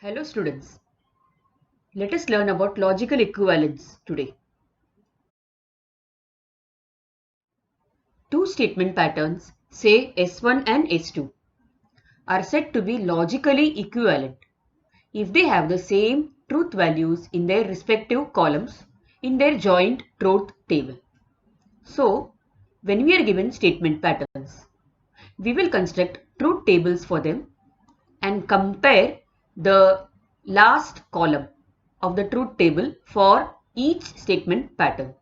Hello students, let us learn about logical equivalence today. Two statement patterns, say S1 and S2, are said to be logically equivalent if they have the same truth values in their respective columns in their joint truth table. So, when we are given statement patterns, we will construct truth tables for them and compare the last column of the truth table for each statement pattern.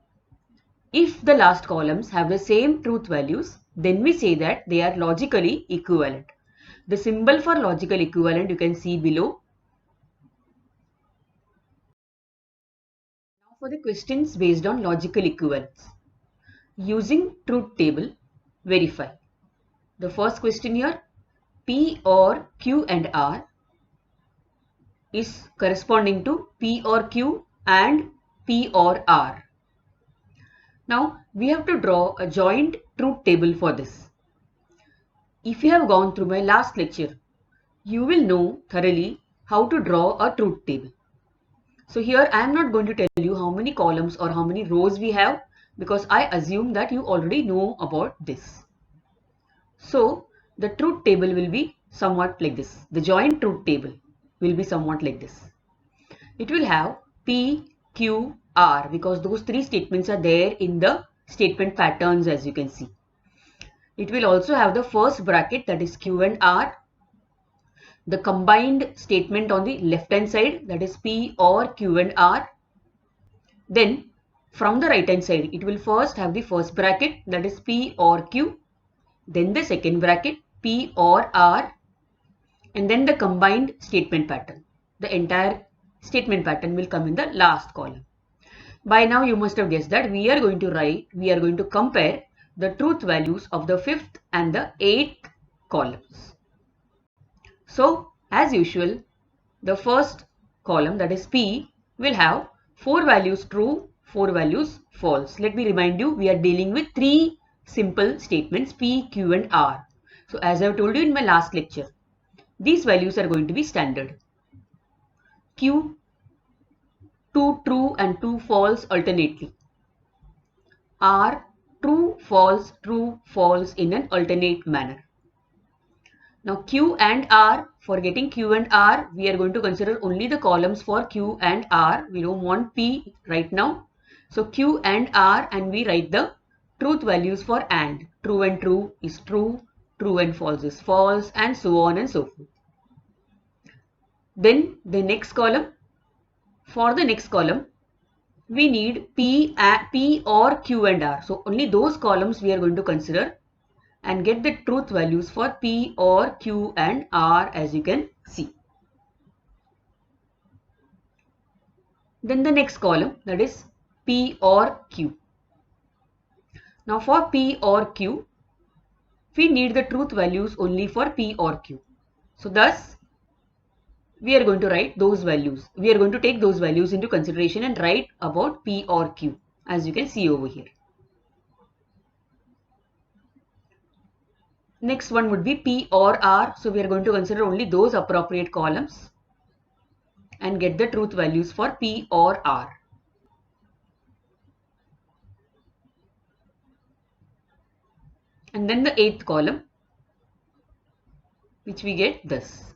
If the last columns have the same truth values, then we say that they are logically equivalent. The symbol for logical equivalent you can see below. Now for the questions based on logical equivalence. Using truth table, verify. The first question here, P or Q and R is corresponding to P or Q and P or R. Now we have to draw a joint truth table for this. If you have gone through my last lecture, you will know thoroughly how to draw a truth table. So here I am not going to tell you how many columns or how many rows we have because I assume that you already know about this. So the truth table will be somewhat like this. The joint truth table will be somewhat like this. It will have P, Q, R because those three statements are there in the statement patterns as you can see. It will also have the first bracket, that is Q and R, the combined statement on the left hand side, that is P or Q and R. Then from the right hand side, it will first have the first bracket, that is P or Q, then the second bracket P or R, and then the combined statement pattern. The entire statement pattern will come in the last column. By now you must have guessed that we are going to compare the truth values of the fifth and the eighth columns. So as usual, the first column, that is P, will have 4 values true, 4 values false. Let me remind you, we are dealing with 3 simple statements P, Q and R. So as I have told you in my last lecture, these values are going to be standard. Q, 2 true and 2 false alternately. R, true, false in an alternate manner. Now Q and R, for getting Q and R, we are going to consider only the columns for Q and R. We don't want P right now. So Q and R, and we write the truth values for AND. True and true is true, true and false is false, and so on and so forth. Then the next column, for the next column, we need P or Q and R. So only those columns we are going to consider and get the truth values for P or Q and R as you can see. Then the next column, that is P or Q. Now for P or Q, we need the truth values only for P or Q. So thus, we are going to write those values. We are going to take those values into consideration and write about P or Q as you can see over here. Next one would be P or R. So we are going to consider only those appropriate columns and get the truth values for P or R. And then the eighth column, which we get this.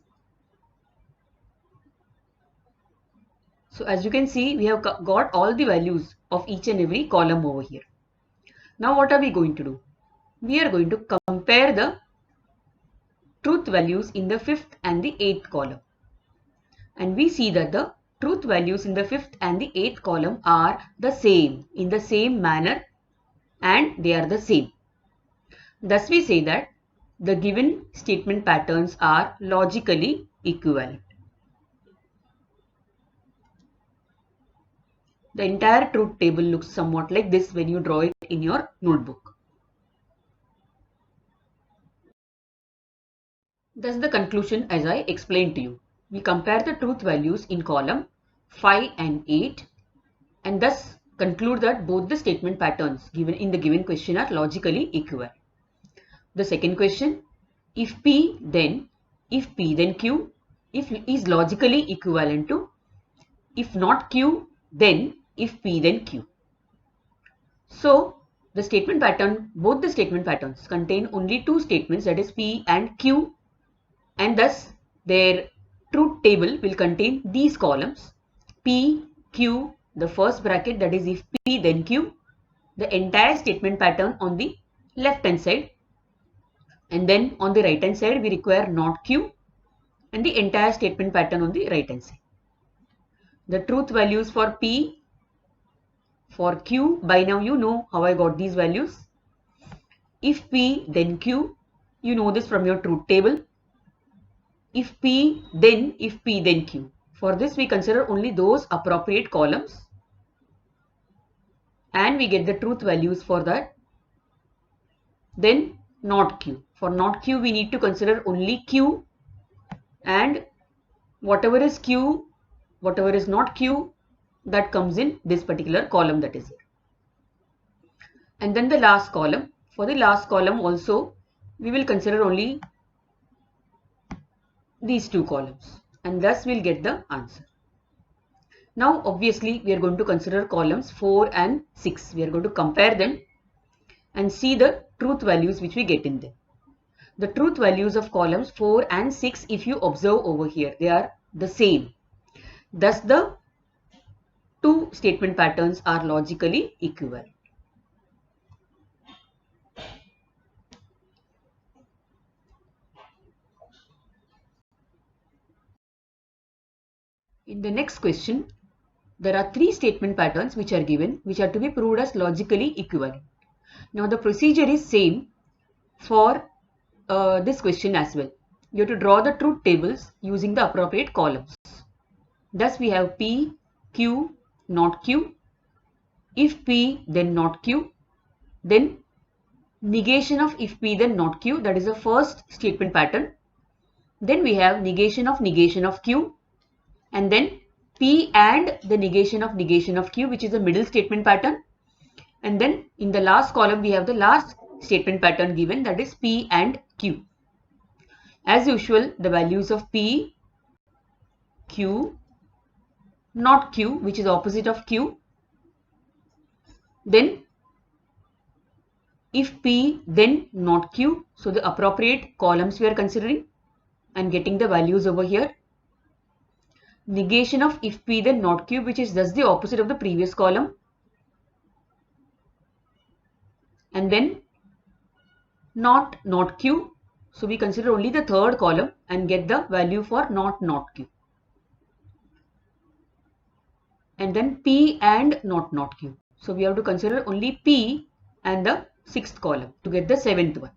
So as you can see, we have got all the values of each and every column over here. Now what are we going to do? We are going to compare the truth values in the fifth and the eighth column. And we see that the truth values in the fifth and the eighth column are the same, in the same manner, and they are the same. Thus we say that the given statement patterns are logically equivalent. The entire truth table looks somewhat like this when you draw it in your notebook. Thus the conclusion as I explained to you. We compare the truth values in column 5 and 8 and thus conclude that both the statement patterns given in the given question are logically equivalent. The second question, if P then Q, if is logically equivalent to if not Q, then if P, then Q. So the statement pattern, both the statement patterns contain only two statements, that is P and Q, and thus their truth table will contain these columns P, Q, the first bracket, that is if P then Q, the entire statement pattern on the left hand side, and then on the right hand side we require not Q and the entire statement pattern on the right hand side. The truth values for P, for Q, by now you know how I got these values. If P then Q, you know this from your truth table. If P then Q. For this we consider only those appropriate columns and we get the truth values for that. Then not Q. For not Q we need to consider only Q, and whatever is Q, whatever is not Q, that comes in this particular column that is here. And then the last column, for the last column also we will consider only these two columns, and thus we'll get the answer. Now obviously we are going to consider columns 4 and 6. We are going to compare them and see the truth values which we get in them. The truth values of columns 4 and 6, if you observe over here, they are the same. Thus the two statement patterns are logically equivalent. In the next question, there are three statement patterns which are given, which are to be proved as logically equivalent. Now the procedure is same for this question as well. You have to draw the truth tables using the appropriate columns. Thus we have P, Q, not Q. If P, then not Q. Then negation of if P, then not Q. That is the first statement pattern. Then we have negation of Q. And then P and the negation of Q, which is the middle statement pattern. And then in the last column we have the last statement pattern given, that is P and Q. As usual, the values of P, Q, not Q, which is opposite of Q. Then if P, then not Q. So the appropriate columns we are considering and getting the values over here. Negation of if P, then not Q, which is thus the opposite of the previous column. And then not Q. So we consider only the third column and get the value for not Q. And then P and not Q. So we have to consider only P and the sixth column to get the seventh one.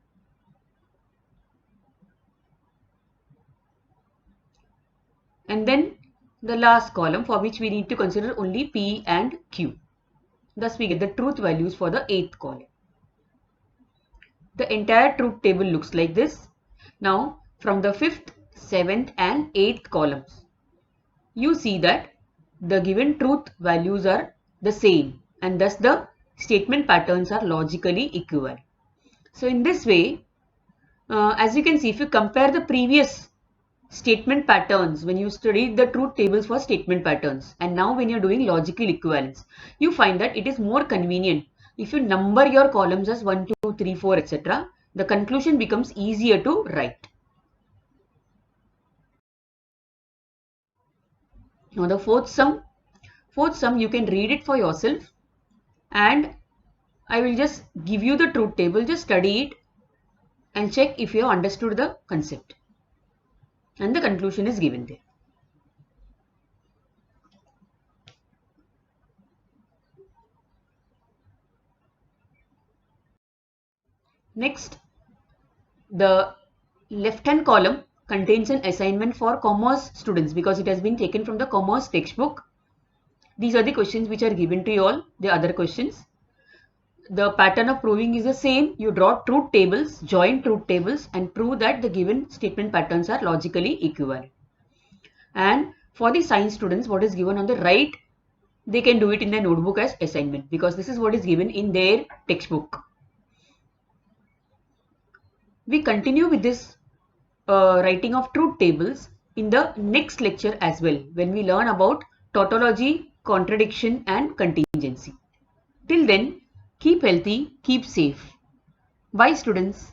And then the last column, for which we need to consider only P and Q. Thus we get the truth values for the eighth column. The entire truth table looks like this. Now from the 5th, 7th and 8th columns, you see that the given truth values are the same, and thus the statement patterns are logically equivalent. So in this way, as you can see, if you compare the previous statement patterns when you studied the truth tables for statement patterns, and now when you're doing logical equivalence, you find that it is more convenient if you number your columns as 1, 2, 3, 4, etc. The conclusion becomes easier to write. Now the fourth sum you can read it for yourself, and I will just give you the truth table. Just study it and check if you have understood the concept, and the conclusion is given there. Next, the left hand column contains an assignment for commerce students because it has been taken from the commerce textbook. These are the questions which are given to you all, the other questions. The pattern of proving is the same. You draw truth tables, join truth tables, and prove that the given statement patterns are logically equivalent. And for the science students, what is given on the right, they can do it in their notebook as assignment because this is what is given in their textbook. We continue with this writing of truth tables in the next lecture as well when we learn about tautology, contradiction and contingency. Till then, keep healthy, keep safe. Bye students.